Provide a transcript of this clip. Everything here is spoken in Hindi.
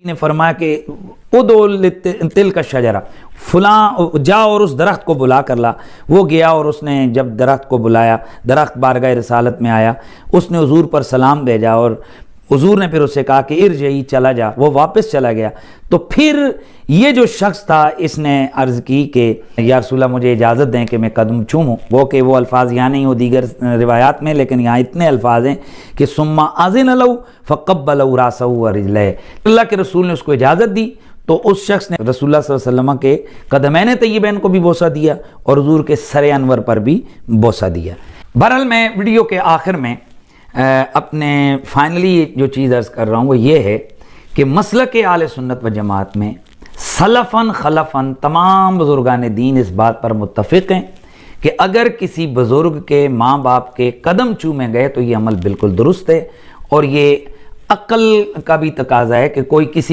ने फरमाया कि उदुल तिल का शजरा, फलां जा और उस दरख्त को बुला कर ला। वो गया और उसने जब दरख्त को बुलाया, दरख्त बारगाह रिसालत में आया, उसने हुजूर पर सलाम भेजा और हुजूर ने फिर उससे कहा कि इरजई, चला जा। वो वापस चला गया। तो फिर ये जो शख्स था, इसने अर्ज़ की कि या रसूलल्लाह मुझे इजाज़त दें कि मैं कदम चूमूँ। वो अल्फाज यहाँ नहीं हो दीगर रिवायात में, लेकिन यहाँ इतने अल्फाज हैं कि सुम्मा आज़िन लहू फ़क़ब्बलहू रासहू व रिजलैहि। अल्लाह के रसूल ने उसको इजाज़त दी तो उस शख्स ने रसूलुल्लाह सल्लल्लाहु अलैहि वसल्लम के कदमैन तय्यबैन को भी बोसा दिया और हुजूर के सरे अनवर पर भी बोसा दिया। बहरहाल मैं वीडियो के आखिर में अपने फाइनली जो चीज़ अर्ज़ कर रहा हूँ वो ये है कि मसलक आले सुन्नत व जमात में सलफ़न खलफ़न तमाम बुज़ुर्गान दीन इस बात पर मुत्तफ़िक़ हैं कि अगर किसी बुज़ुर्ग के माँ बाप के कदम चूमे गए तो ये अमल बिल्कुल दुरुस्त है और ये अक्ल का भी तकाज़ा है कि कोई किसी